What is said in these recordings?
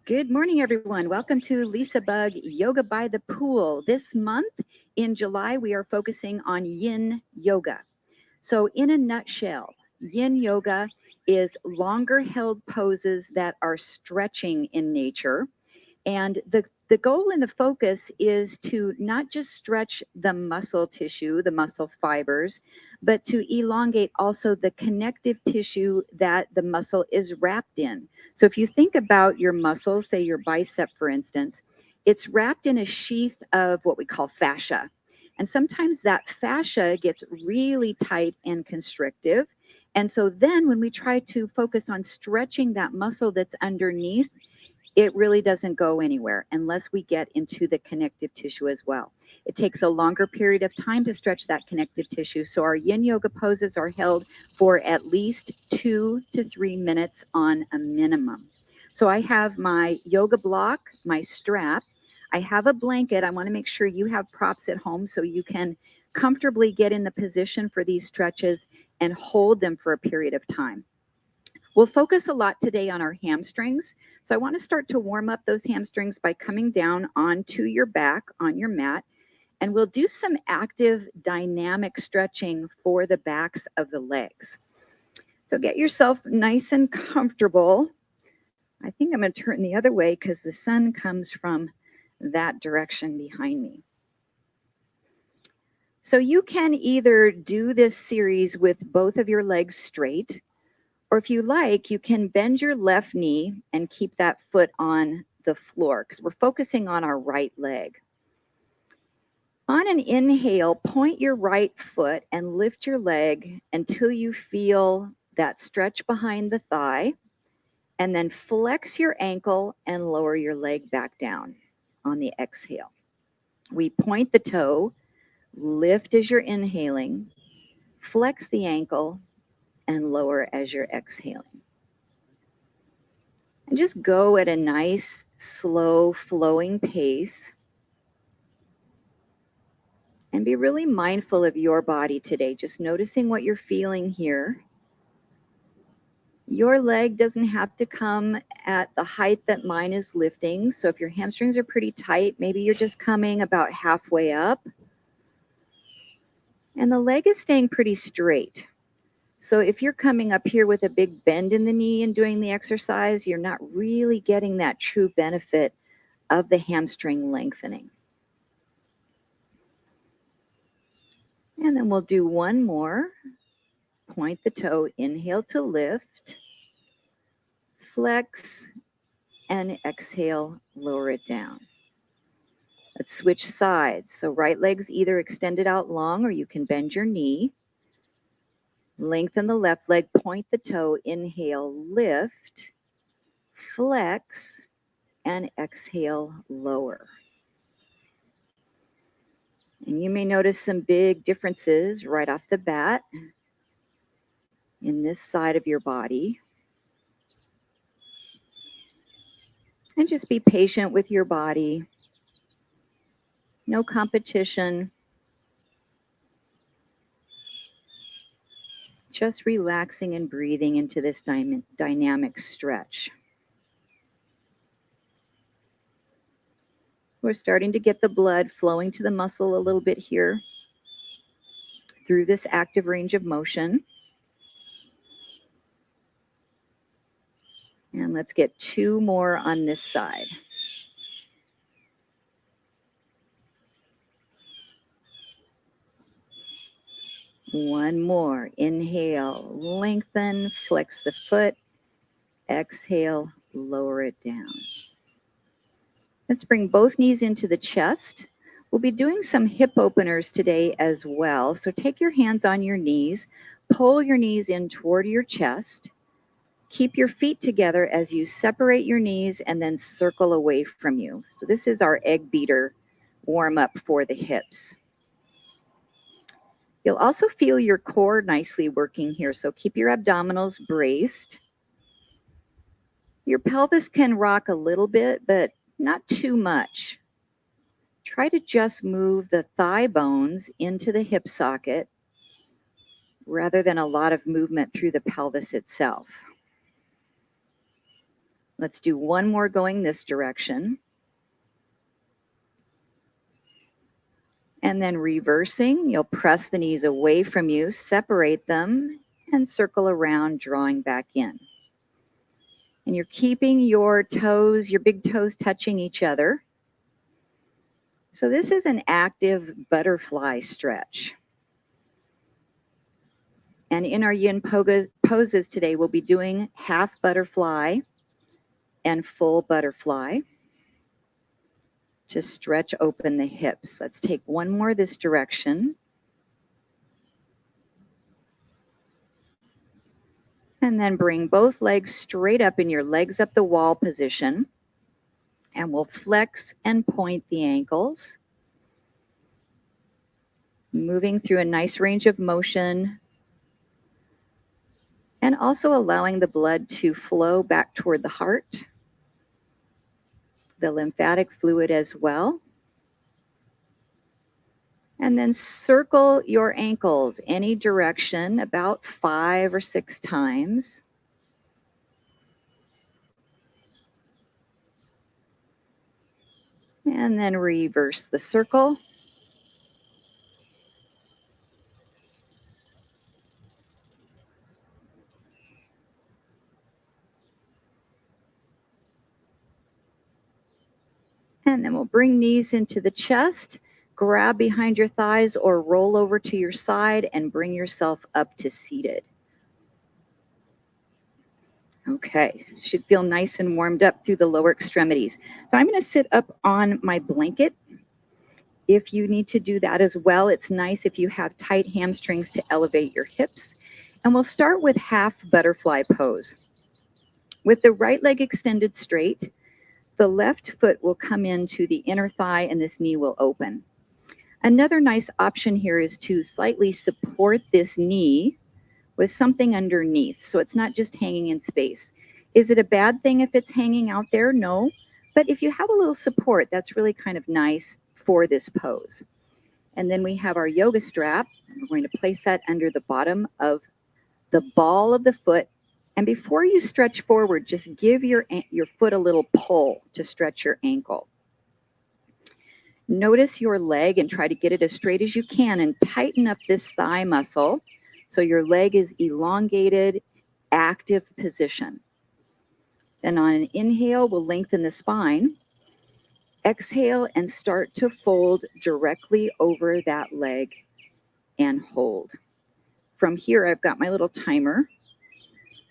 Good morning, everyone. Welcome to LisaBug Yoga by the Pool. This month in July, we are focusing on yin yoga. So, in a nutshell, yin yoga is longer held poses that are stretching in nature. And the goal and the focus is to not just stretch the muscle tissue, the muscle fibers, but to elongate also the connective tissue that the muscle is wrapped in. So if you think about your muscle, say your bicep, for instance, it's wrapped in a sheath of what we call fascia. And sometimes that fascia gets really tight and constrictive. And so then when we try to focus on stretching that muscle that's underneath, it really doesn't go anywhere unless we get into the connective tissue as well. It takes a longer period of time to stretch that connective tissue. So our yin yoga poses are held for at least 2 to 3 minutes on a minimum. So I have my yoga block, my strap. I have a blanket. I want to make sure you have props at home so you can comfortably get in the position for these stretches and hold them for a period of time. We'll focus a lot today on our hamstrings. So I want to start to warm up those hamstrings by coming down onto your back on your mat. And we'll do some active dynamic stretching for the backs of the legs. So get yourself nice and comfortable. I think I'm going to turn the other way because the sun comes from that direction behind me. So you can either do this series with both of your legs straight, or if you like, you can bend your left knee and keep that foot on the floor because we're focusing on our right leg. On an inhale, point your right foot and lift your leg until you feel that stretch behind the thigh, and then flex your ankle and lower your leg back down on the exhale. We point the toe, lift as you're inhaling, flex the ankle, and lower as you're exhaling. And just go at a nice, slow, flowing pace. And be really mindful of your body today, just noticing what you're feeling here. Your leg doesn't have to come at the height that mine is lifting. So if your hamstrings are pretty tight, maybe you're just coming about halfway up. And the leg is staying pretty straight. So if you're coming up here with a big bend in the knee and doing the exercise, you're not really getting that true benefit of the hamstring lengthening. And then we'll do one more. Point the toe, inhale to lift, flex, and exhale, lower it down. Let's switch sides. So right leg's either extended out long or you can bend your knee. Lengthen the left leg, point the toe, inhale, lift, flex, and exhale, lower. And you may notice some big differences right off the bat in this side of your body. And just be patient with your body. No competition. Just relaxing and breathing into this dynamic stretch. We're starting to get the blood flowing to the muscle a little bit here through this active range of motion. And let's get two more on this side. One more. Inhale, lengthen, flex the foot. Exhale, lower it down. Let's bring both knees into the chest. We'll be doing some hip openers today as well. So take your hands on your knees, pull your knees in toward your chest. Keep your feet together as you separate your knees and then circle away from you. So this is our egg beater warm up for the hips. You'll also feel your core nicely working here. So keep your abdominals braced. Your pelvis can rock a little bit, but not too much. Try to just move the thigh bones into the hip socket rather than a lot of movement through the pelvis itself. Let's do one more going this direction. And then reversing, you'll press the knees away from you, separate them, and circle around, drawing back in. And you're keeping your toes, your big toes touching each other. So this is an active butterfly stretch. And in our yin poses today, we'll be doing half butterfly and full butterfly to stretch open the hips. Let's take one more this direction. And then bring both legs straight up in your legs up the wall position. And we'll flex and point the ankles. Moving through a nice range of motion. And also allowing the blood to flow back toward the heart. The lymphatic fluid as well. And then circle your ankles any direction about 5 or 6 times. And then reverse the circle. And then we'll bring knees into the chest, grab behind your thighs or roll over to your side and bring yourself up to seated. Okay, should feel nice and warmed up through the lower extremities. So I'm going to sit up on my blanket. If you need to do that as well, it's nice if you have tight hamstrings to elevate your hips. And we'll start with half butterfly pose. With the right leg extended straight, the left foot will come into the inner thigh and this knee will open. Another nice option here is to slightly support this knee with something underneath, so it's not just hanging in space. Is it a bad thing if it's hanging out there? No. But if you have a little support, that's really kind of nice for this pose. And then we have our yoga strap. We're going to place that under the bottom of the ball of the foot. And before you stretch forward, just give your foot a little pull to stretch your ankle. Notice your leg and try to get it as straight as you can and tighten up this thigh muscle so your leg is elongated, active position. Then on an inhale, we'll lengthen the spine. Exhale and start to fold directly over that leg and hold. From here, I've got my little timer,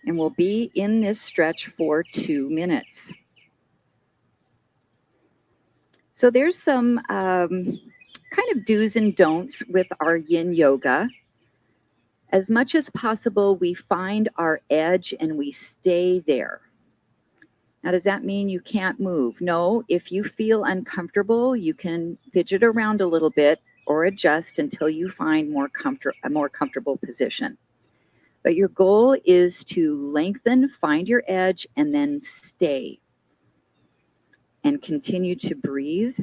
and we'll be in this stretch for 2 minutes. So there's some kind of do's and don'ts with our yin yoga. As much as possible, we find our edge and we stay there. Now, does that mean you can't move? No, if you feel uncomfortable, you can fidget around a little bit or adjust until you find a more comfortable position. But your goal is to lengthen, find your edge, and then stay. And continue to breathe.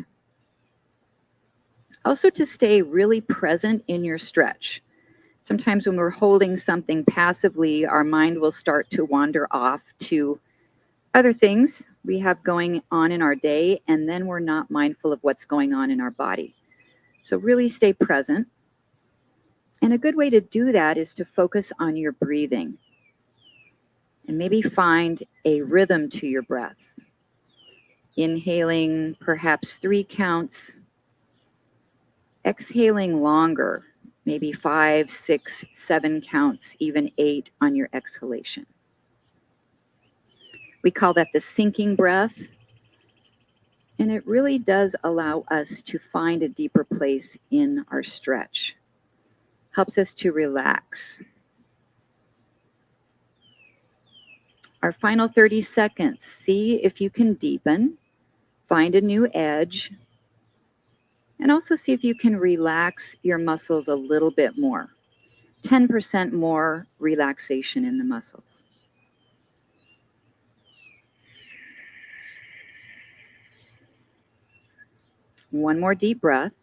Also to stay really present in your stretch. Sometimes when we're holding something passively, our mind will start to wander off to other things we have going on in our day, and then we're not mindful of what's going on in our body. So really stay present. And a good way to do that is to focus on your breathing. And maybe find a rhythm to your breath. Inhaling perhaps 3 counts. Exhaling longer, maybe 5, 6, 7 counts, even 8 on your exhalation. We call that the sinking breath. And it really does allow us to find a deeper place in our stretch. Helps us to relax. Our final 30 seconds, see if you can deepen, find a new edge, and also see if you can relax your muscles a little bit more. 10% more relaxation in the muscles. One more deep breath.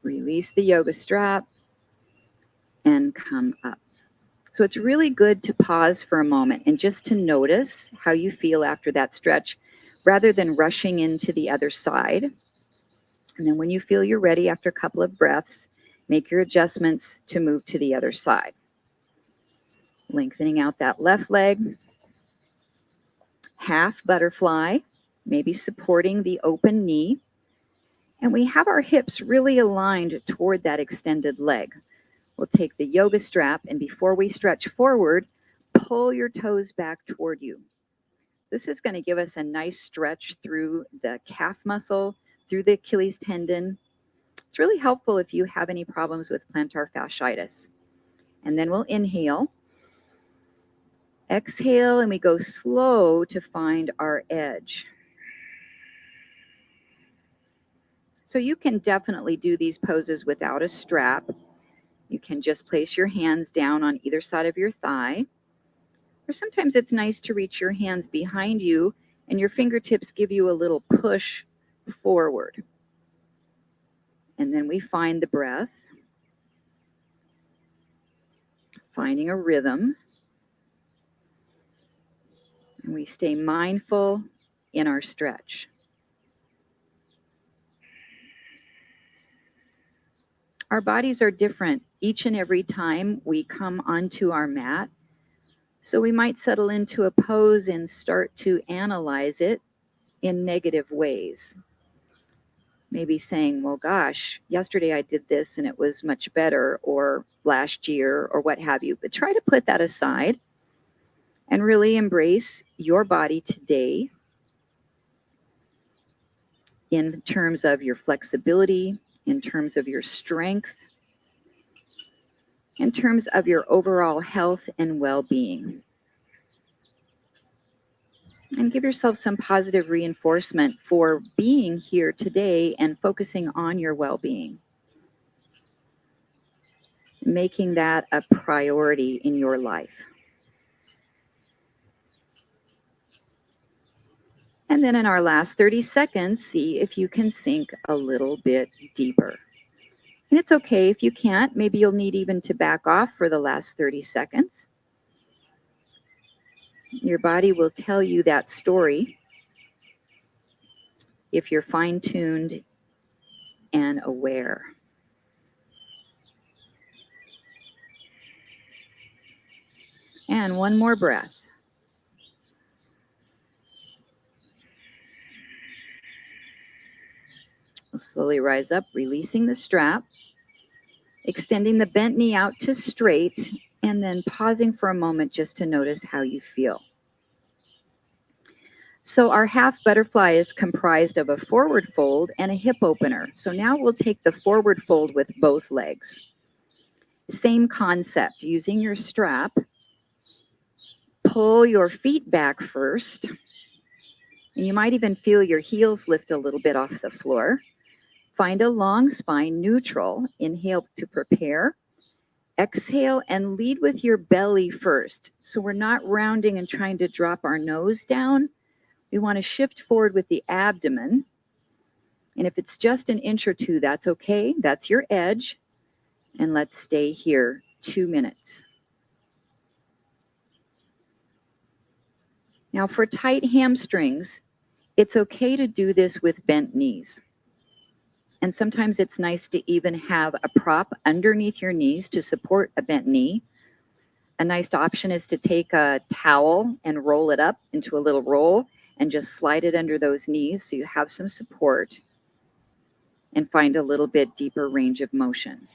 Release the yoga strap. and come up. So it's really good to pause for a moment and just to notice how you feel after that stretch rather than rushing into the other side. And then when you feel you're ready after a couple of breaths, make your adjustments to move to the other side. Lengthening out that left leg, half butterfly, maybe supporting the open knee. And we have our hips really aligned toward that extended leg. We'll take the yoga strap, and before we stretch forward, pull your toes back toward you. This is going to give us a nice stretch through the calf muscle, through the Achilles tendon. It's really helpful if you have any problems with plantar fasciitis. And then we'll inhale, exhale, and we go slow to find our edge. So you can definitely do these poses without a strap. You can just place your hands down on either side of your thigh. Or sometimes it's nice to reach your hands behind you and your fingertips give you a little push forward. And then we find the breath, finding a rhythm. And we stay mindful in our stretch. Our bodies are different each and every time we come onto our mat. So we might settle into a pose and start to analyze it in negative ways. Maybe saying, well, gosh, yesterday I did this and it was much better, or last year, or what have you. But try to put that aside and really embrace your body today in terms of your flexibility, in terms of your strength, in terms of your overall health and well-being. And give yourself some positive reinforcement for being here today and focusing on your well-being. Making that a priority in your life. And then in our last 30 seconds, see if you can sink a little bit deeper. And it's okay if you can't. Maybe you'll need even to back off for the last 30 seconds. Your body will tell you that story if you're fine-tuned and aware. And one more breath. We'll slowly rise up, releasing the strap, extending the bent knee out to straight, and then pausing for a moment just to notice how you feel. So our half butterfly is comprised of a forward fold and a hip opener. So now we'll take the forward fold with both legs. Same concept, using your strap. Pull your feet back first. And you might even feel your heels lift a little bit off the floor. Find a long spine, neutral. Inhale to prepare. Exhale and lead with your belly first. So we're not rounding and trying to drop our nose down. We want to shift forward with the abdomen. And if it's just an inch or two, that's okay. That's your edge. And let's stay here 2 minutes. Now for tight hamstrings, it's okay to do this with bent knees. And sometimes it's nice to even have a prop underneath your knees to support a bent knee. A nice option is to take a towel and roll it up into a little roll and just slide it under those knees so you have some support and find a little bit deeper range of motion.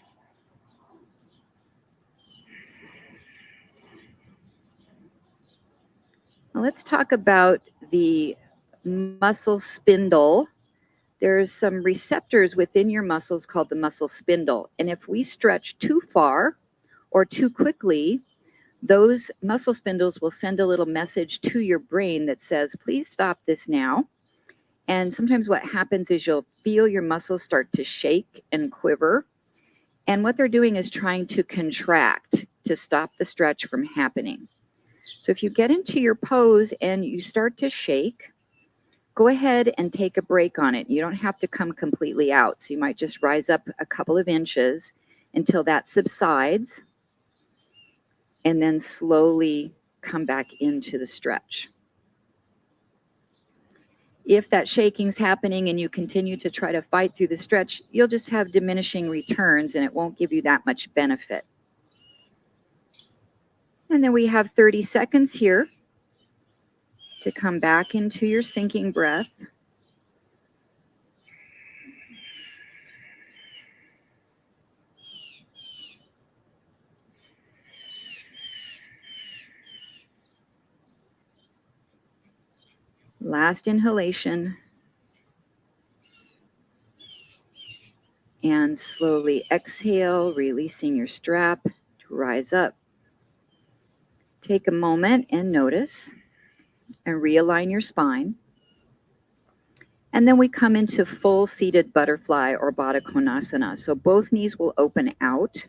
Now let's talk about the muscle spindle. There's some receptors within your muscles called the muscle spindle. And if we stretch too far or too quickly, those muscle spindles will send a little message to your brain that says, please stop this now. And sometimes what happens is you'll feel your muscles start to shake and quiver. And what they're doing is trying to contract to stop the stretch from happening. So if you get into your pose and you start to shake, go ahead and take a break on it. You don't have to come completely out. So you might just rise up a couple of inches until that subsides. and then slowly come back into the stretch. If that shaking's happening and you continue to try to fight through the stretch, you'll just have diminishing returns and it won't give you that much benefit. And then we have 30 seconds here to come back into your sinking breath. Last inhalation. And slowly exhale, releasing your strap to rise up. Take a moment and notice and realign your spine. And then we come into full seated butterfly or Baddha Konasana. So both knees will open out.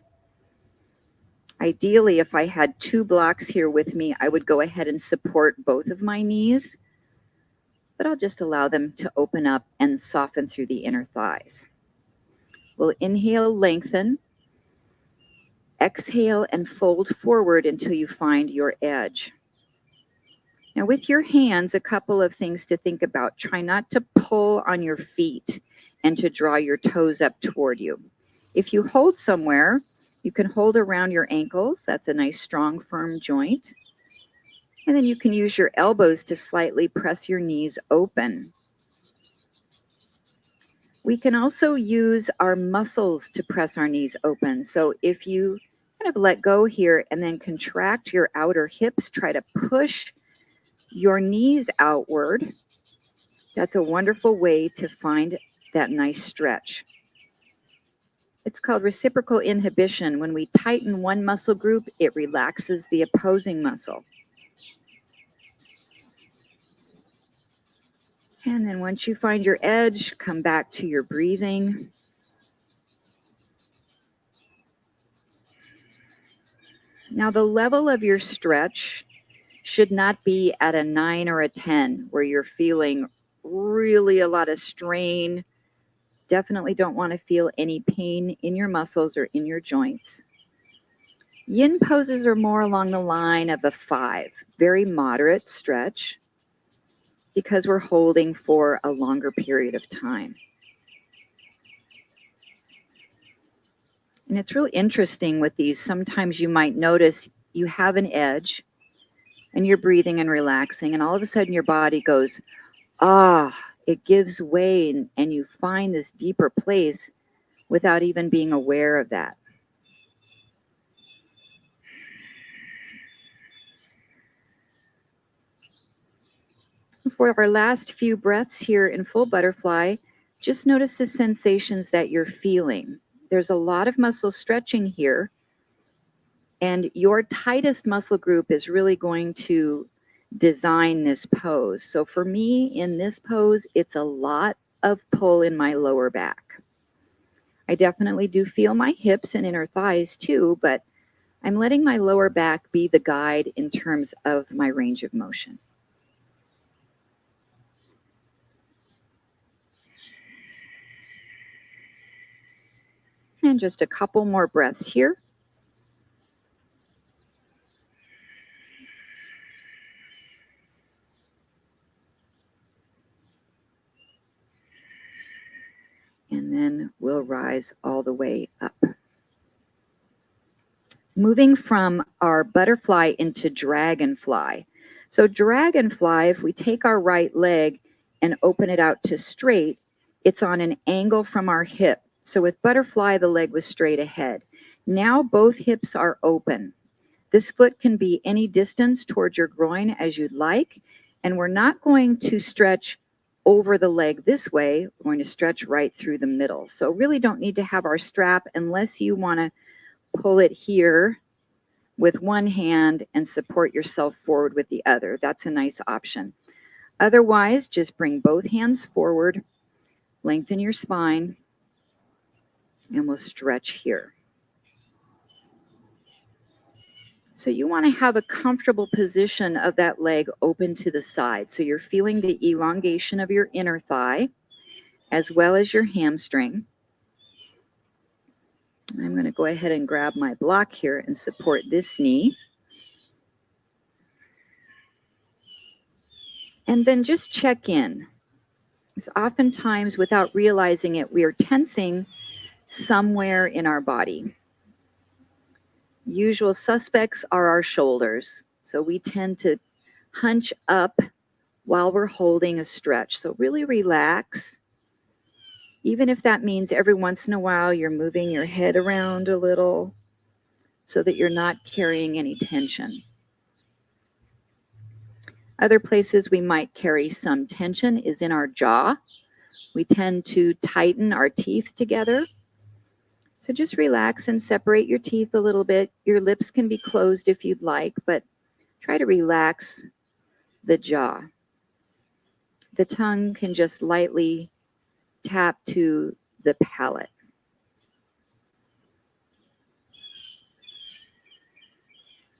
Ideally, if I had 2 blocks here with me, I would go ahead and support both of my knees, but I'll just allow them to open up and soften through the inner thighs. We'll inhale, lengthen. Exhale and fold forward until you find your edge. Now with your hands, a couple of things to think about. Try not to pull on your feet and to draw your toes up toward you. If you hold somewhere, you can hold around your ankles. That's a nice, strong, firm joint. And then you can use your elbows to slightly press your knees open. We can also use our muscles to press our knees open. So if you kind of let go here and then contract your outer hips, try to push your knees outward. That's a wonderful way to find that nice stretch. It's called reciprocal inhibition. When we tighten one muscle group, it relaxes the opposing muscle. And then once you find your edge, come back to your breathing. Now the level of your stretch should not be at a 9 or a 10 where you're feeling really a lot of strain. Definitely don't want to feel any pain in your muscles or in your joints. Yin poses are more along the line of a 5, very moderate stretch because we're holding for a longer period of time. And it's really interesting with these. Sometimes you might notice you have an edge and you're breathing and relaxing, and all of a sudden your body goes, it gives way, and you find this deeper place without even being aware of that. For our last few breaths here in full butterfly, just notice the sensations that you're feeling. There's a lot of muscle stretching here, and your tightest muscle group is really going to design this pose. So for me, in this pose, it's a lot of pull in my lower back. I definitely do feel my hips and inner thighs too, but I'm letting my lower back be the guide in terms of my range of motion. And just a couple more breaths here. And then we'll rise all the way up. Moving from our butterfly into dragonfly. So dragonfly, if we take our right leg and open it out to straight, it's on an angle from our hip. So with butterfly, the leg was straight ahead. Now both hips are open. This foot can be any distance towards your groin as you'd like, and we're not going to stretch over the leg this way. We're going to stretch right through the middle. So really don't need to have our strap unless you want to pull it here with one hand and support yourself forward with the other. That's a nice option. Otherwise, just bring both hands forward, lengthen your spine, and we'll stretch here. So you want to have a comfortable position of that leg open to the side. So you're feeling the elongation of your inner thigh as well as your hamstring. I'm going to go ahead and grab my block here and support this knee. And then just check in. Because oftentimes, without realizing it, we are tensing somewhere in our body. Usual suspects are our shoulders. So we tend to hunch up while we're holding a stretch. So really relax. Even if that means every once in a while you're moving your head around a little so that you're not carrying any tension. Other places we might carry some tension is in our jaw. We tend to tighten our teeth together. So just relax and separate your teeth a little bit. Your lips can be closed if you'd like, but try to relax the jaw. The tongue can just lightly tap to the palate.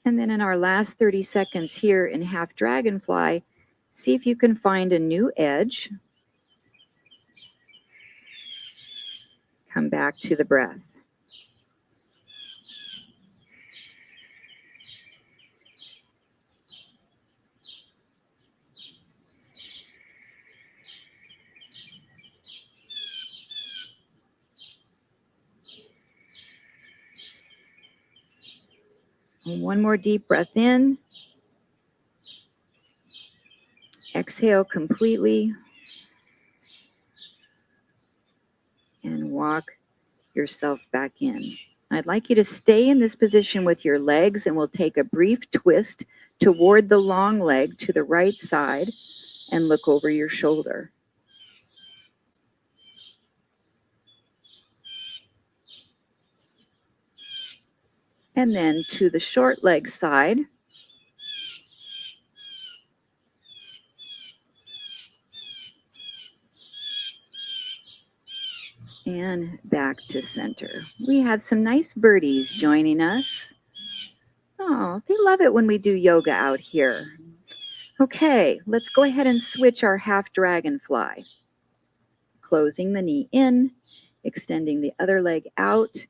And then in our last 30 seconds here in half dragonfly, see if you can find a new edge. Come back to the breath. And one more deep breath in. Exhale completely. And walk yourself back in. I'd like you to stay in this position with your legs, and we'll take a brief twist toward the long leg to the right side and look over your shoulder. And then to the short leg side. And back to center. We have some nice birdies joining us. Oh, they love it when we do yoga out here. Okay, let's go ahead and switch our half dragonfly. Closing the knee in, extending the other leg out,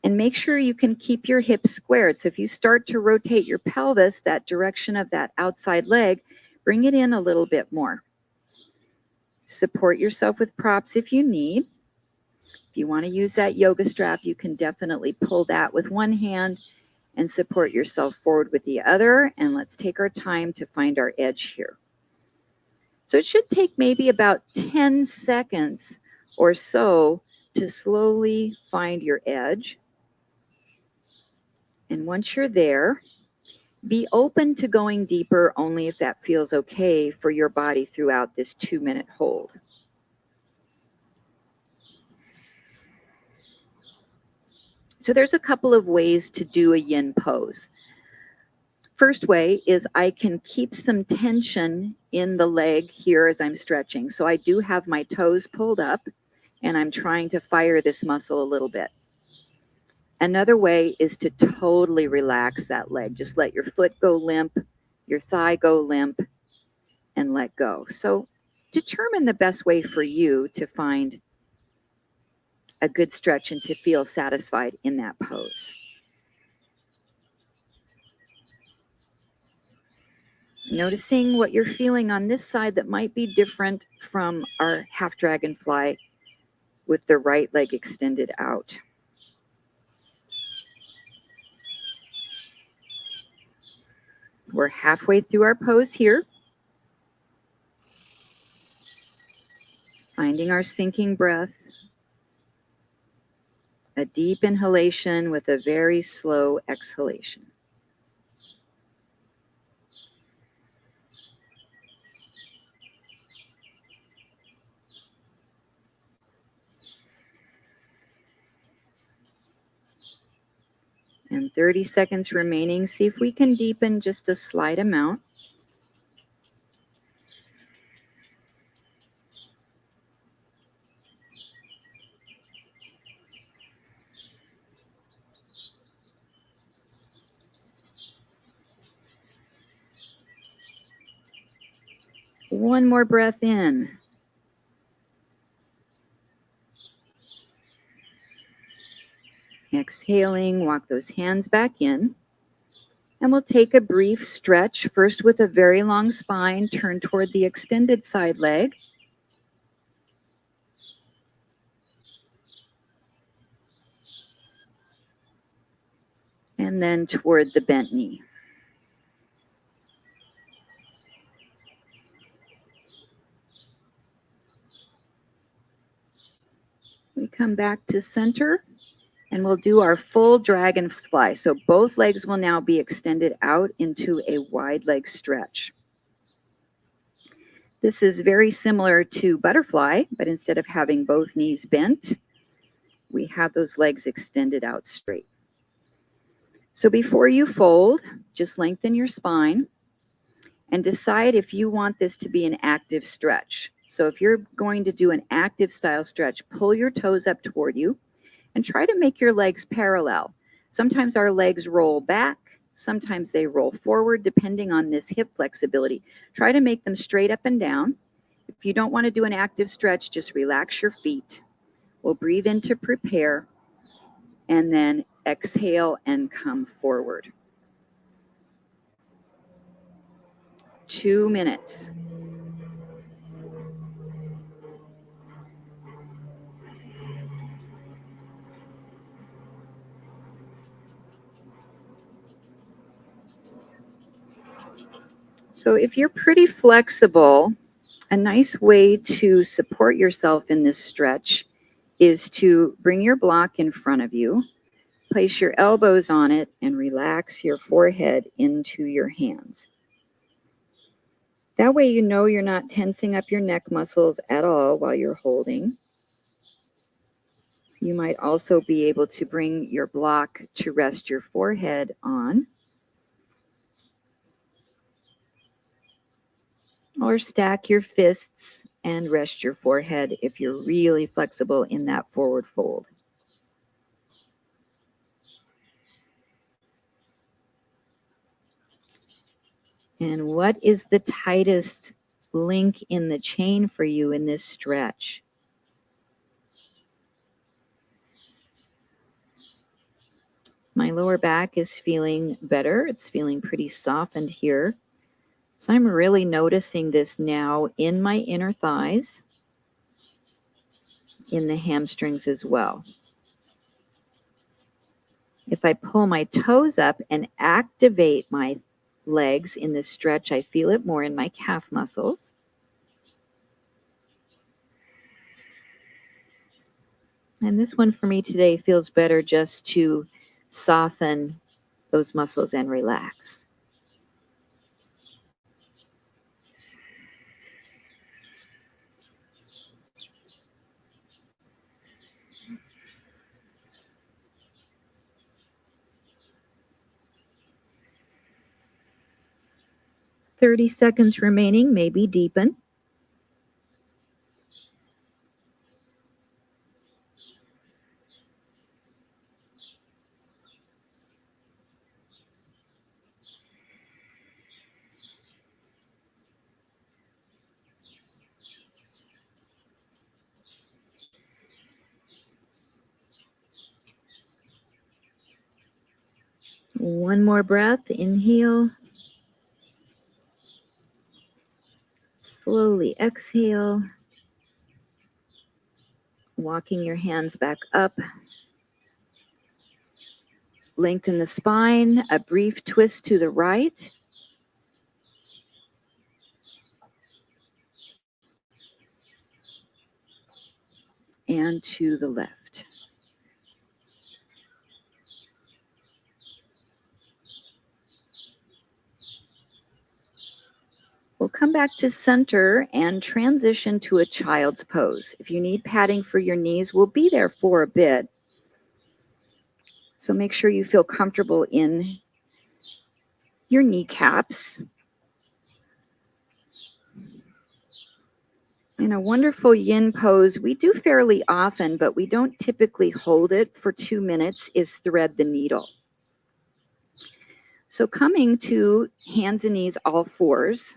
and make sure you can keep your hips squared. So if you start to rotate your pelvis that direction of that outside leg, bring it in a little bit more. Support yourself with props if you need. If you want to use that yoga strap, you can definitely pull that with one hand and support yourself forward with the other. And let's take our time to find our edge here. So it should take maybe about 10 seconds or so to slowly find your edge. And once you're there, be open to going deeper only if that feels okay for your body throughout this 2-minute hold. So there's a couple of ways to do a yin pose. First way is I can keep some tension in the leg here as I'm stretching. So I do have my toes pulled up and I'm trying to fire this muscle a little bit. Another way is to totally relax that leg. Just let your foot go limp, your thigh go limp, and let go. So determine the best way for you to find a good stretch and to feel satisfied in that pose. Noticing what you're feeling on this side that might be different from our half dragonfly with the right leg extended out. We're halfway through our pose here. Finding our sinking breath. A deep inhalation with a very slow exhalation. And 30 seconds remaining. See if we can deepen just a slight amount. One more breath in. Exhaling, walk those hands back in. And we'll take a brief stretch, first with a very long spine, turn toward the extended side leg. And then toward the bent knee. We come back to center and we'll do our full dragonfly. So both legs will now be extended out into a wide leg stretch. This is very similar to butterfly, but instead of having both knees bent, we have those legs extended out straight. So before you fold, just lengthen your spine and decide if you want this to be an active stretch. So if you're going to do an active style stretch, pull your toes up toward you and try to make your legs parallel. Sometimes our legs roll back, sometimes they roll forward, depending on this hip flexibility. Try to make them straight up and down. If you don't want to do an active stretch, just relax your feet. We'll breathe in to prepare and then exhale and come forward. 2 minutes. So if you're pretty flexible, a nice way to support yourself in this stretch is to bring your block in front of you, place your elbows on it, and relax your forehead into your hands. That way you know you're not tensing up your neck muscles at all while you're holding. You might also be able to bring your block to rest your forehead on, or stack your fists and rest your forehead if you're really flexible in that forward fold. And what is the tightest link in the chain for you in this stretch? My lower back is feeling better. It's feeling pretty softened here. So I'm really noticing this now in my inner thighs, in the hamstrings as well. If I pull my toes up and activate my legs in this stretch, I feel it more in my calf muscles. And this one for me today feels better just to soften those muscles and relax. "30 seconds remaining, maybe deepen. One more breath, inhale. Slowly exhale. Walking your hands back up. Lengthen the spine, a brief twist to the right. And to the left. We'll come back to center and transition to a child's pose. If you need padding for your knees, we'll be there for a bit. So make sure you feel comfortable in your kneecaps. In a wonderful yin pose, we do fairly often, but we don't typically hold it for 2 minutes, is thread the needle. So coming to hands and knees, all fours,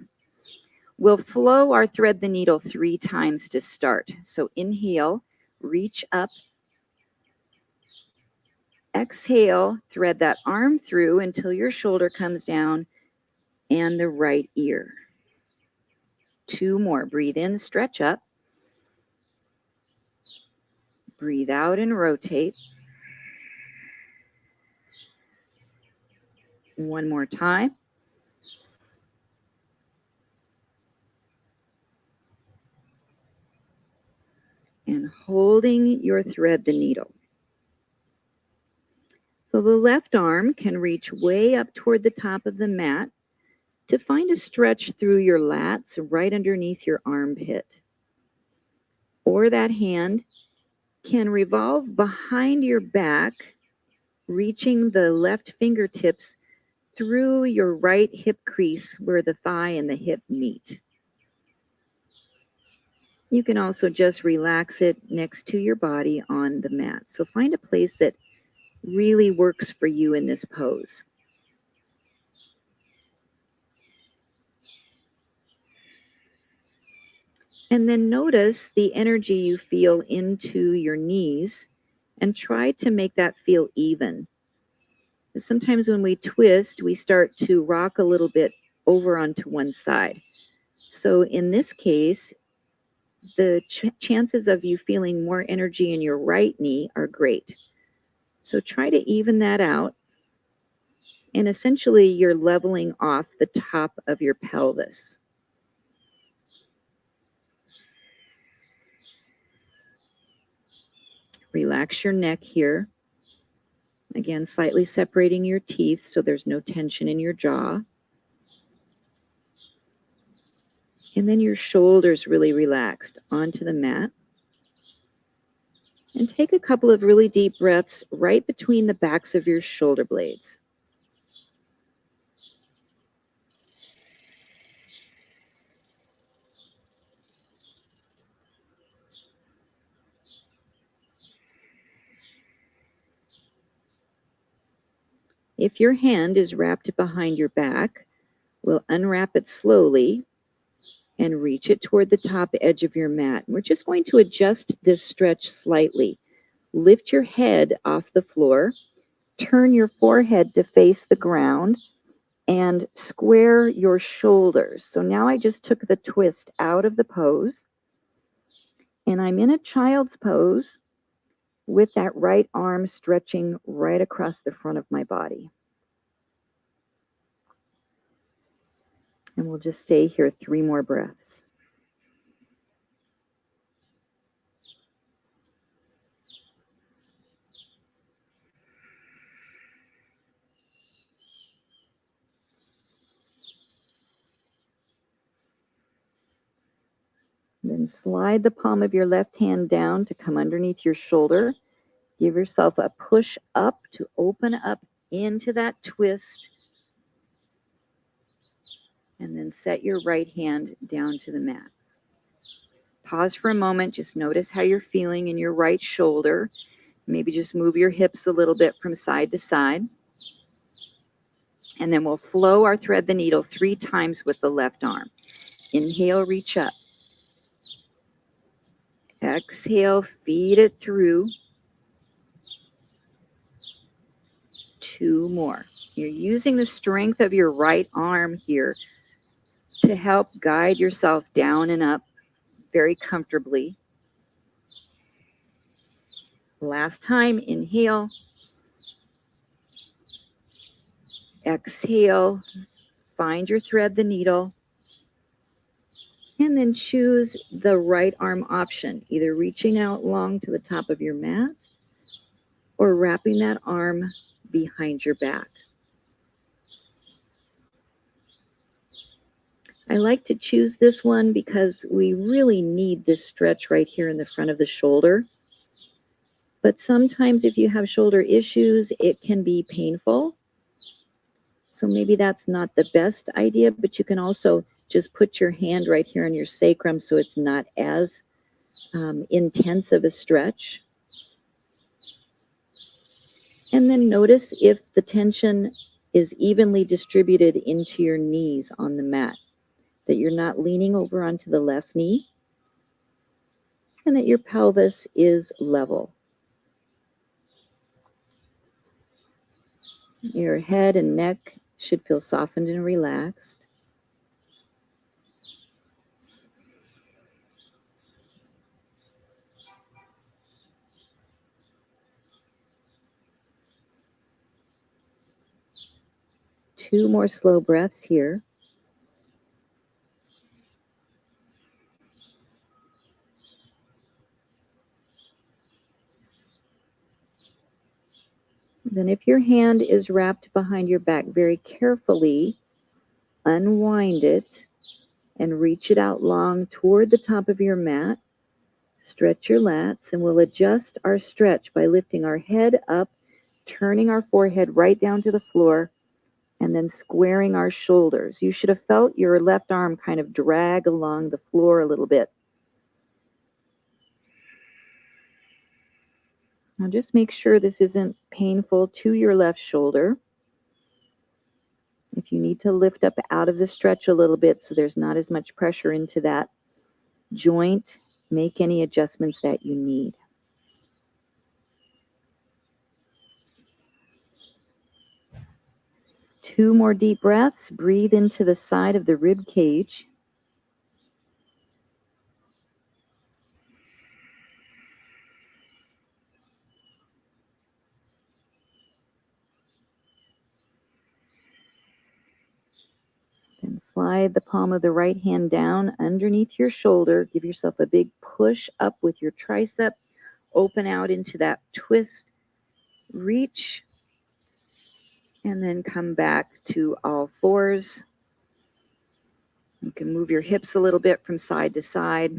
we'll flow our thread the needle 3 times to start. So inhale, reach up. Exhale, thread that arm through until your shoulder comes down and the right ear. 2 more. Breathe in, stretch up. Breathe out and rotate. 1 more time. And holding your thread the needle. So the left arm can reach way up toward the top of the mat to find a stretch through your lats right underneath your armpit. Or that hand can revolve behind your back, reaching the left fingertips through your right hip crease where the thigh and the hip meet. You can also just relax it next to your body on the mat. So find a place that really works for you in this pose. And then notice the energy you feel into your knees and try to make that feel even. Sometimes when we twist, we start to rock a little bit over onto one side. So in this case, the chances of you feeling more energy in your right knee are great. So try to even that out. And essentially, you're leveling off the top of your pelvis. Relax your neck here. Again, slightly separating your teeth so there's no tension in your jaw. And then your shoulders really relaxed onto the mat. And take a couple of really deep breaths right between the backs of your shoulder blades. If your hand is wrapped behind your back, we'll unwrap it slowly and reach it toward the top edge of your mat. We're just going to adjust this stretch slightly. Lift your head off the floor, turn your forehead to face the ground, and square your shoulders. So now I just took the twist out of the pose, and I'm in a child's pose with that right arm stretching right across the front of my body. And we'll just stay here 3 more breaths. Then slide the palm of your left hand down to come underneath your shoulder. Give yourself a push up to open up into that twist. And then set your right hand down to the mat. Pause for a moment. Just notice how you're feeling in your right shoulder. Maybe just move your hips a little bit from side to side. And then we'll flow our thread the needle 3 times with the left arm. Inhale, reach up. Exhale, feed it through. 2 more. You're using the strength of your right arm here to help guide yourself down and up very comfortably. Last time, inhale. Exhale, find your thread the needle. And then choose the right arm option, either reaching out long to the top of your mat or wrapping that arm behind your back. I like to choose this one because we really need this stretch right here in the front of the shoulder. But sometimes if you have shoulder issues, it can be painful. So maybe that's not the best idea, but you can also just put your hand right here on your sacrum so it's not as intense of a stretch. And then notice if the tension is evenly distributed into your knees on the mat, that you're not leaning over onto the left knee, and that your pelvis is level. Your head and neck should feel softened and relaxed. Two more slow breaths here. Then if your hand is wrapped behind your back, very carefully unwind it and reach it out long toward the top of your mat. Stretch your lats, and we'll adjust our stretch by lifting our head up, turning our forehead right down to the floor, and then squaring our shoulders. You should have felt your left arm kind of drag along the floor a little bit. Now just make sure this isn't painful to your left shoulder. If you need to lift up out of the stretch a little bit so there's not as much pressure into that joint, make any adjustments that you need. Two more deep breaths. Breathe into the side of the rib cage. Then slide the palm of the right hand down underneath your shoulder. Give yourself a big push up with your tricep. Open out into that twist. Reach. And then come back to all fours. You can move your hips a little bit from side to side.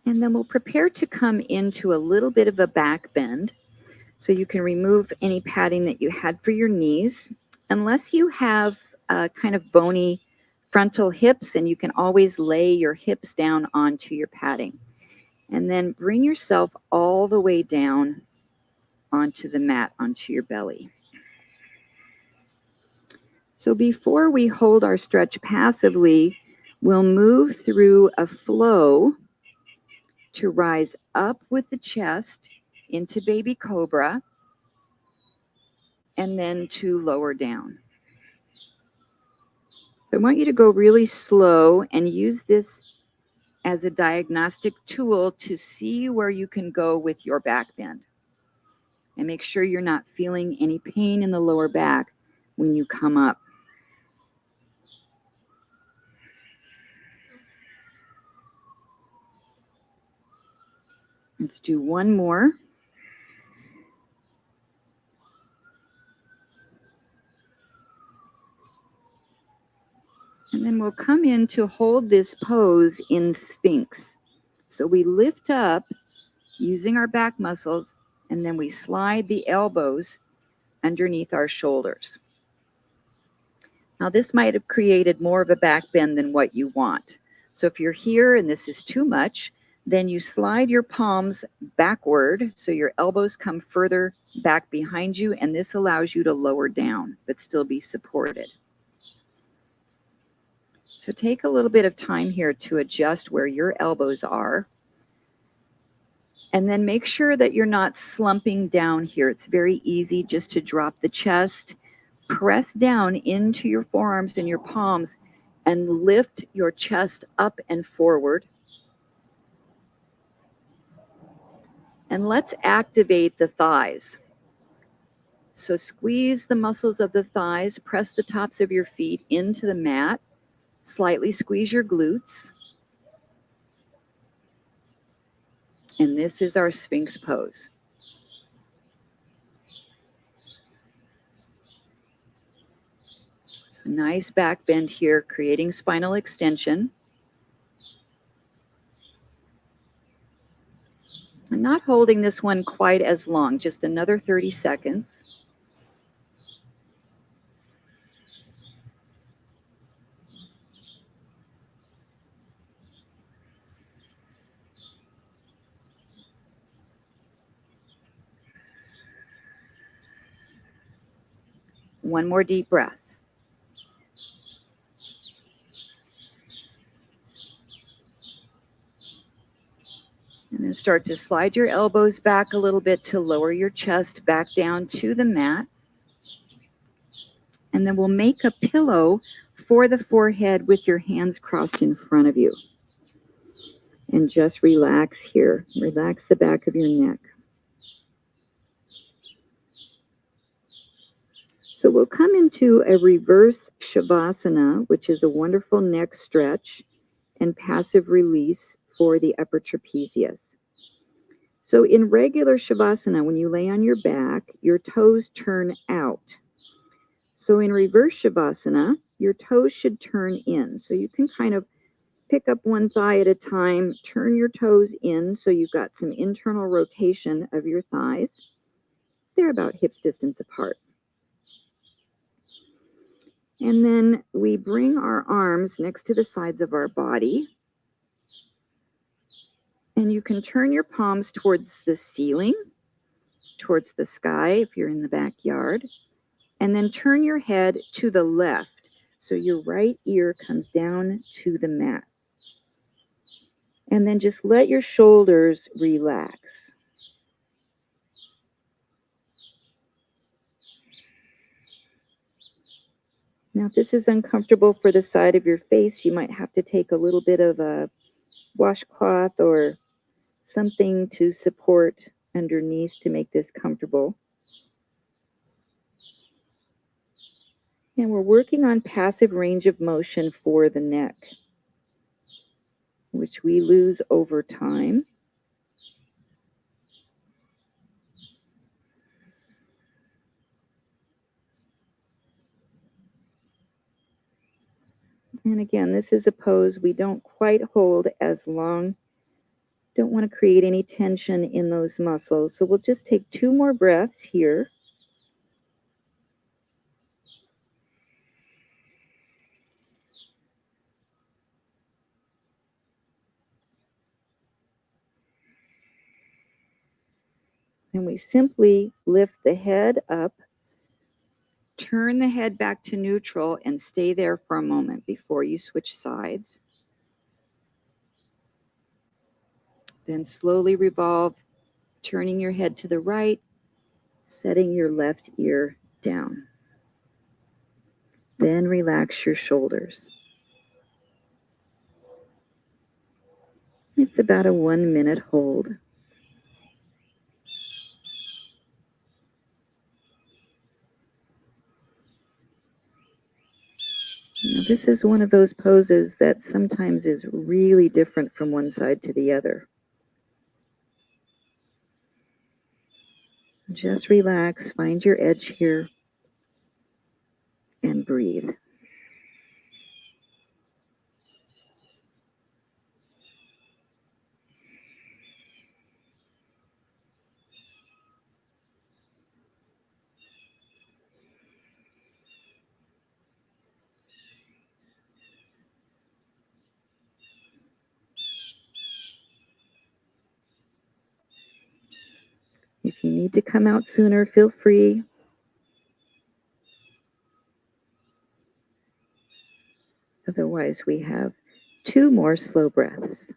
And then we'll prepare to come into a little bit of a back bend. So you can remove any padding that you had for your knees. Unless you have kind of bony frontal hips, and you can always lay your hips down onto your padding. And then bring yourself all the way down onto the mat, onto your belly. So before we hold our stretch passively, we'll move through a flow to rise up with the chest into baby cobra, and then to lower down. I want you to go really slow and use this as a diagnostic tool to see where you can go with your back bend. And make sure you're not feeling any pain in the lower back when you come up. Let's do one more. And then we'll come in to hold this pose in sphinx. So we lift up using our back muscles, and then we slide the elbows underneath our shoulders. Now this might have created more of a back bend than what you want. So if you're here and this is too much, then you slide your palms backward so your elbows come further back behind you, and this allows you to lower down but still be supported. So take a little bit of time here to adjust where your elbows are. And then make sure that you're not slumping down here. It's very easy just to drop the chest, press down into your forearms and your palms, and lift your chest up and forward. And let's activate the thighs. So squeeze the muscles of the thighs, press the tops of your feet into the mat, slightly squeeze your glutes. And this is our Sphinx pose. So nice back bend here, creating spinal extension. I'm not holding this one quite as long, just another 30 seconds. One more deep breath. And this start to slide your elbows back a little bit to lower your chest back down to the mat. And then we'll make a pillow for the forehead with your hands crossed in front of you. And just relax here. Relax the back of your neck. So we'll come into a reverse shavasana, which is a wonderful neck stretch and passive release for the upper trapezius. So in regular shavasana, when you lay on your back, your toes turn out. So in reverse shavasana, your toes should turn in. So you can kind of pick up one thigh at a time, turn your toes in so you've got some internal rotation of your thighs. They're about hips distance apart. And then we bring our arms next to the sides of our body. And you can turn your palms towards the ceiling, towards the sky if you're in the backyard. And then turn your head to the left. So your right ear comes down to the mat. And then just let your shoulders relax. Now, if this is uncomfortable for the side of your face, you might have to take a little bit of a washcloth or something to support underneath to make this comfortable. And we're working on passive range of motion for the neck, which we lose over time. And again, this is a pose we don't quite hold as long. Don't want to create any tension in those muscles. So we'll just take 2 more breaths here. And we simply lift the head up, turn the head back to neutral, and stay there for a moment before you switch sides. Then slowly revolve, turning your head to the right, setting your left ear down. Then relax your shoulders. It's about a 1-minute hold. Now, this is one of those poses that sometimes is really different from one side to the other. Just relax, find your edge here, and breathe. If you need to come out sooner, feel free. Otherwise, we have 2 more slow breaths.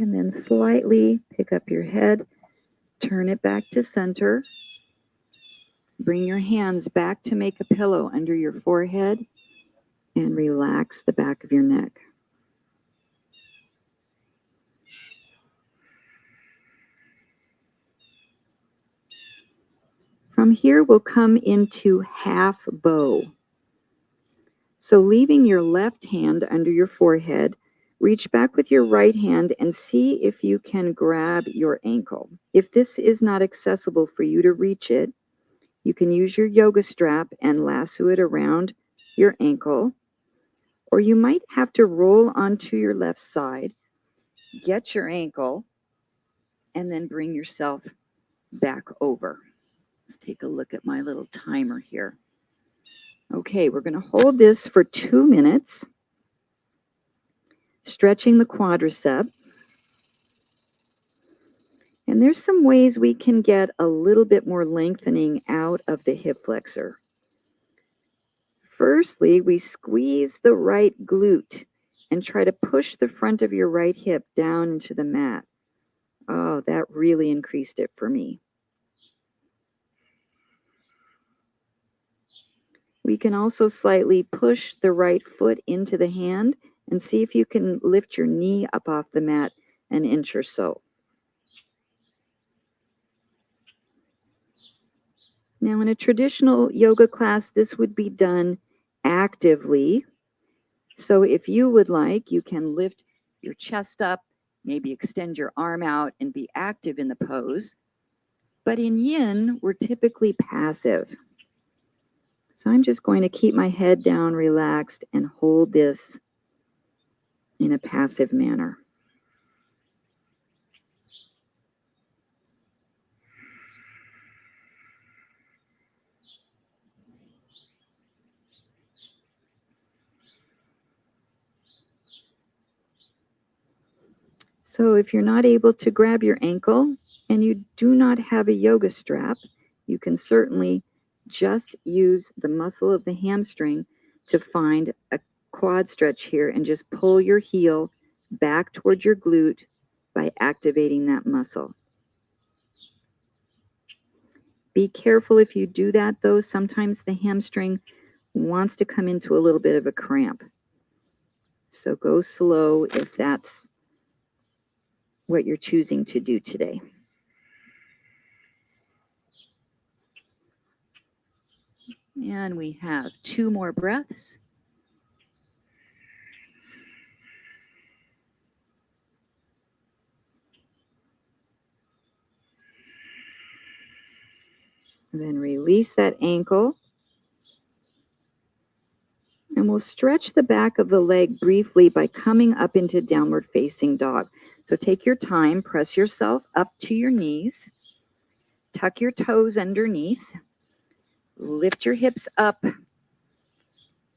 And then slightly pick up your head, turn it back to center. Bring your hands back to make a pillow under your forehead and relax the back of your neck. From here, we'll come into half bow. So leaving your left hand under your forehead, reach back with your right hand and see if you can grab your ankle. If this is not accessible for you to reach it, you can use your yoga strap and lasso it around your ankle, or you might have to roll onto your left side, get your ankle, and then bring yourself back over. Let's take a look at my little timer here. Okay, we're going to hold this for 2 minutes, stretching the quadricep. And And there's some ways we can get a little bit more lengthening out of the hip flexor. Firstly, we squeeze the right glute and try to push the front of your right hip down into the mat. Oh, that really increased it for me. We can also slightly push the right foot into the hand and see if you can lift your knee up off the mat an inch or so. Now, in a traditional yoga class, this would be done actively. So if you would like, you can lift your chest up, maybe extend your arm out and be active in the pose. But in yin, we're typically passive. So I'm just going to keep my head down, relaxed, and hold this in a passive manner. So if you're not able to grab your ankle and you do not have a yoga strap, you can certainly just use the muscle of the hamstring to find a quad stretch here and just pull your heel back towards your glute by activating that muscle. Be careful if you do that though. Sometimes the hamstring wants to come into a little bit of a cramp. So go slow if that's what you're choosing to do today. And we have 2 more breaths. And then release that ankle. And we'll stretch the back of the leg briefly by coming up into downward facing dog. So take your time, press yourself up to your knees, tuck your toes underneath, lift your hips up,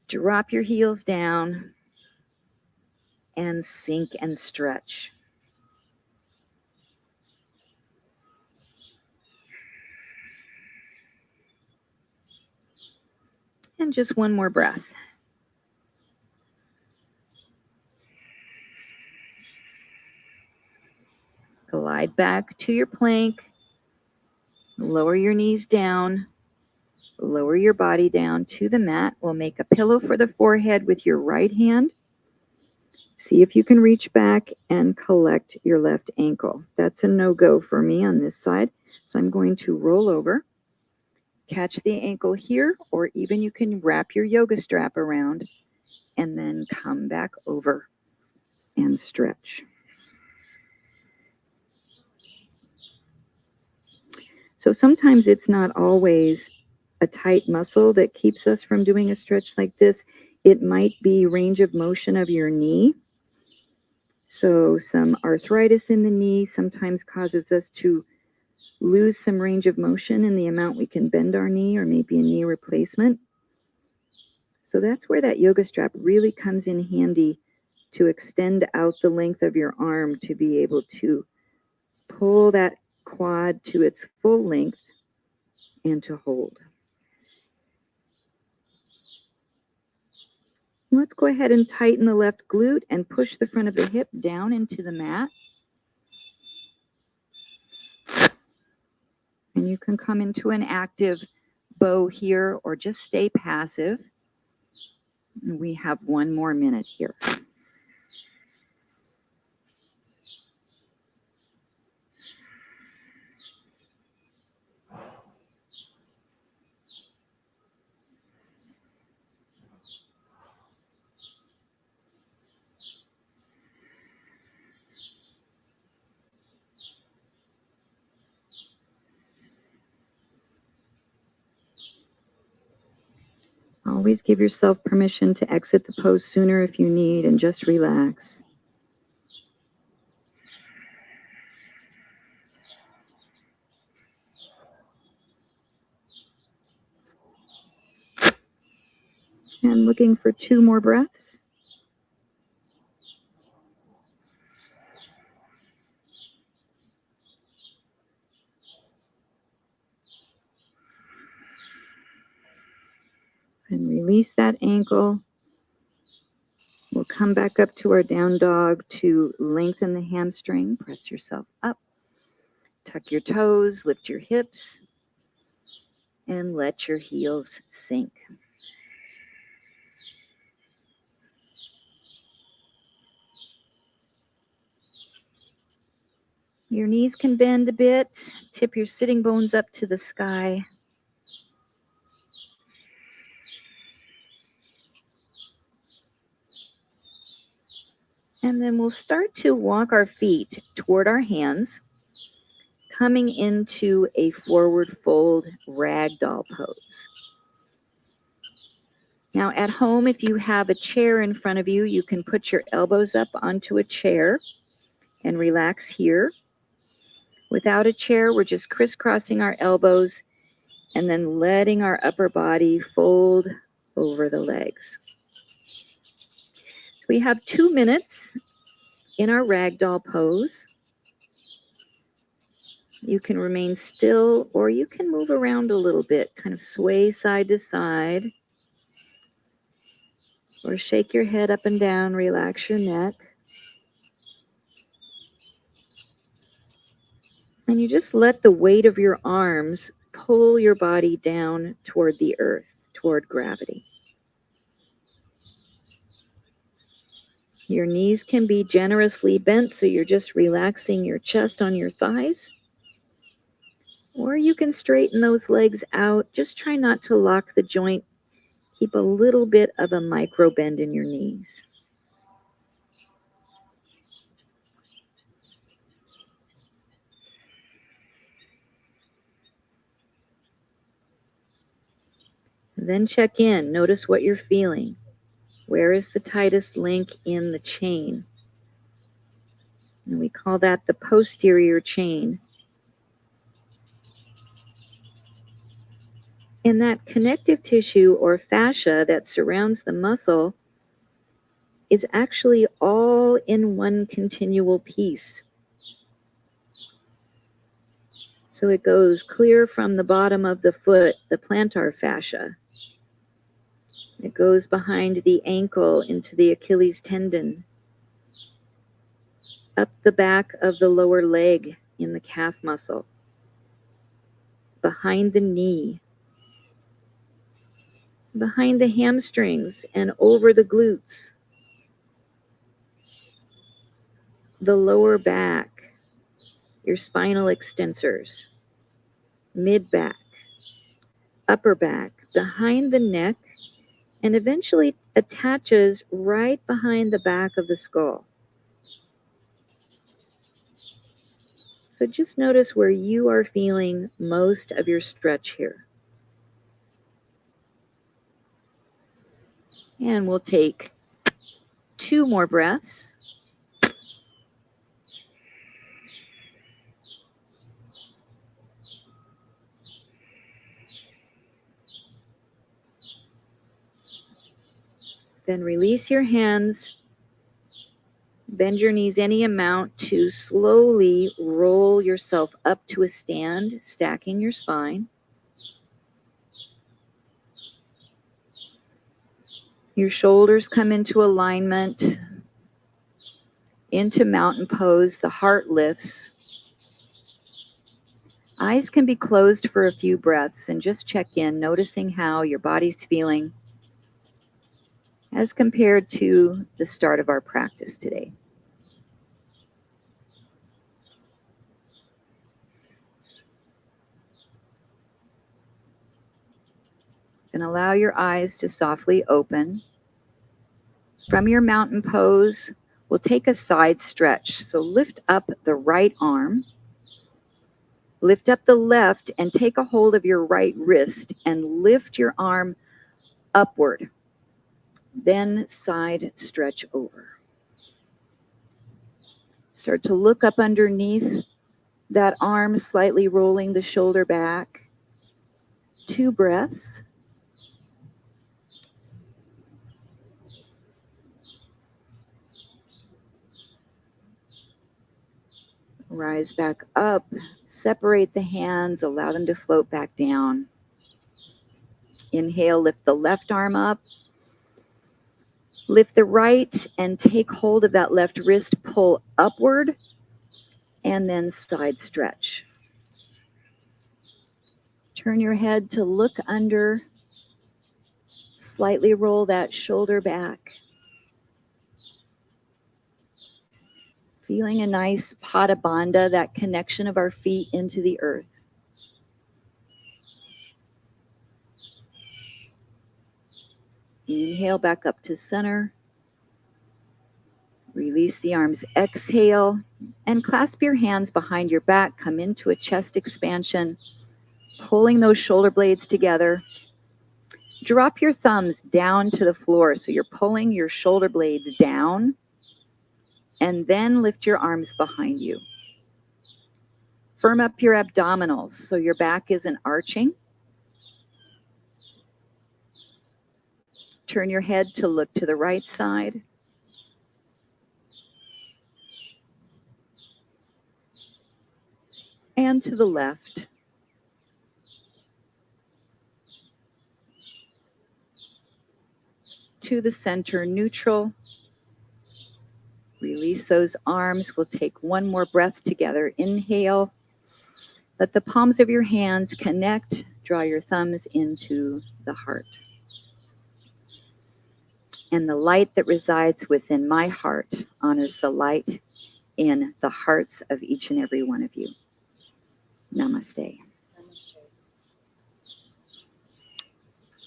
drop your heels down, and sink and stretch. And just one more breath. Glide back to your plank. Lower your knees down. Lower your body down to the mat. We'll make a pillow for the forehead with your right hand. See if you can reach back and collect your left ankle. That's a no-go for me on this side. So I'm going to roll over, catch the ankle here, or even you can wrap your yoga strap around and then come back over and stretch. So sometimes it's not always a tight muscle that keeps us from doing a stretch like this. It might be range of motion of your knee. So some arthritis in the knee sometimes causes us to lose some range of motion in the amount we can bend our knee, or maybe a knee replacement. So that's where that yoga strap really comes in handy, to extend out the length of your arm to be able to pull that quad to its full length and to hold. Let's go ahead and tighten the left glute and push the front of the hip down into the mat. And you can come into an active bow here or just stay passive. And we have 1 more minute here. Always give yourself permission to exit the pose sooner if you need, and just relax. And looking for 2 more breaths. And release that ankle. We'll come back up to our down dog to lengthen the hamstring. Press yourself up. Tuck your toes, lift your hips, and let your heels sink. Your knees can bend a bit. Tip your sitting bones up to the sky. And then we'll start to walk our feet toward our hands, coming into a forward fold ragdoll pose. Now at home, if you have a chair in front of you, you can put your elbows up onto a chair and relax here. Without a chair, we're just crisscrossing our elbows and then letting our upper body fold over the legs. We have 2 minutes in our ragdoll pose. You can remain still or you can move around a little bit, kind of sway side to side, or shake your head up and down, relax your neck. And you just let the weight of your arms pull your body down toward the earth, toward gravity. Your knees can be generously bent, so you're just relaxing your chest on your thighs. Or you can straighten those legs out. Just try not to lock the joint. Keep a little bit of a micro bend in your knees. Then check in. Notice what you're feeling. Where is the tightest link in the chain? And we call that the posterior chain. And that connective tissue or fascia that surrounds the muscle is actually all in one continual piece. So it goes clear from the bottom of the foot, the plantar fascia. It goes behind the ankle into the Achilles tendon, up the back of the lower leg in the calf muscle, behind the knee, behind the hamstrings and over the glutes, the lower back, your spinal extensors, mid back, upper back, behind the neck, and eventually attaches right behind the back of the skull. So just notice where you are feeling most of your stretch here. And we'll take 2 more breaths. Then release your hands. Bend your knees any amount to slowly roll yourself up to a stand, stacking your spine. Your shoulders come into alignment, into mountain pose. The heart lifts. Eyes can be closed for a few breaths and just check in, noticing how your body's feeling as compared to the start of our practice today. And allow your eyes to softly open. From your mountain pose, we'll take a side stretch. So lift up the right arm, lift up the left, and take a hold of your right wrist and lift your arm upward. Then side stretch over. Start to look up underneath that arm, slightly rolling the shoulder back. 2 breaths. Rise back up, separate the hands, allow them to float back down. Inhale, lift the left arm up. Lift the right and take hold of that left wrist, pull upward, and then side stretch. Turn your head to look under. Slightly roll that shoulder back. Feeling a nice pada bandha, that connection of our feet into the earth. Inhale back up to center. Release the arms, exhale, and clasp your hands behind your back. Come into a chest expansion, pulling those shoulder blades together. Drop your thumbs down to the floor, so you're pulling your shoulder blades down, and then lift your arms behind you. Firm up your abdominals so your back isn't arching. Turn your head to look to the right side. And to the left. To the center, neutral. Release those arms. We'll take one more breath together. Inhale. Let the palms of your hands connect. Draw your thumbs into the heart. And the light that resides within my heart honors the light in the hearts of each and every one of you. Namaste.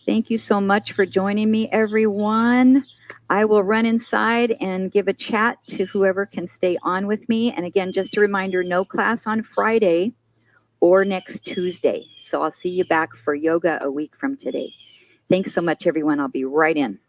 Thank you so much for joining me, everyone. I will run inside and give a chat to whoever can stay on with me. And again, just a reminder, no class on Friday or next Tuesday. So I'll see you back for yoga a week from today. Thanks so much, everyone. I'll be right in.